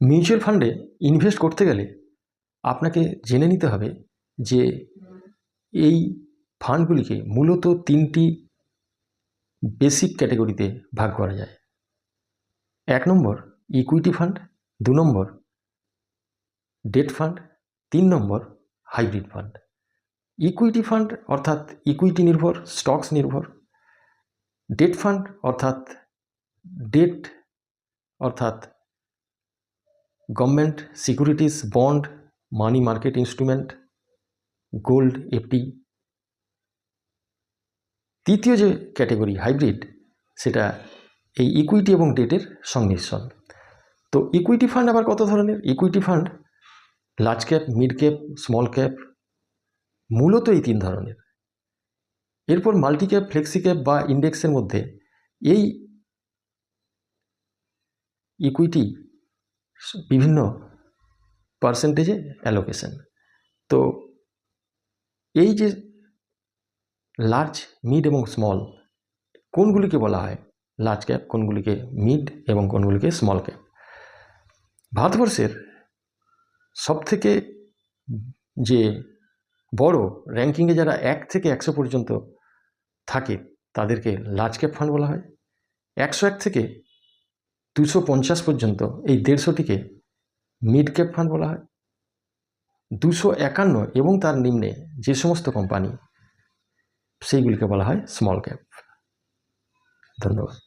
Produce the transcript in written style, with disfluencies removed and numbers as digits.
Mutual ফান্ডে invest করতে গেলে আপনাকে জেনে নিতে হবে যে এই ফান্ডগুলিকে মূলত তিনটি বেসিক ক্যাটাগরিতে ভাগ করা যায়। 1 number equity fund, 2 number debt fund, 3 number hybrid fund. Equity fund অর্থাৎ ইকুইটি নির্ভর, স্টকস নির্ভর। ডেট ফান্ড অর্থাৎ ডেট অর্থাৎ government securities, bond, money market instrument, gold, FD. তৃতীয় যে ক্যাটাগরি হাইব্রিড, সেটা এই ইকুইটি এবং ডেটের সংমিশ্রণ। তো ইকুইটি ফান্ড আবার কত ধরনের? Equity fund large cap, mid cap, small cap, মূলত এই 3 ধরনের। এরপর মাল্টি ক্যাপ, ফ্লেক্সি ক্যাপ বা ইন্ডেক্সের মধ্যে এই ইকুইটি বিভিন্ন পার্সেন্টেজে অ্যালোকেশন। তো এই যে লার্জ, মিড এবং স্মল, কোনগুলিকে বলা হয় লার্জ ক্যাপ, কোনগুলিকে মিড এবং কোনগুলিকে স্মল ক্যাপ। ভারতবর্ষের সবথেকে যে বড় র্যাঙ্কিংয়ে যারা 1 থেকে 100 পর্যন্ত থাকে তাদেরকে লার্জ ক্যাপ ফান্ড বলা হয়। 101 থেকে 250 পর্যন্ত এই 150টিকে মিড ক্যাপ ফান্ড বলা হয়। 251 এবং তার নিম্নে যে সমস্ত কোম্পানি, সেইগুলিকে বলা হয় স্মল ক্যাপ। ধন্যবাদ।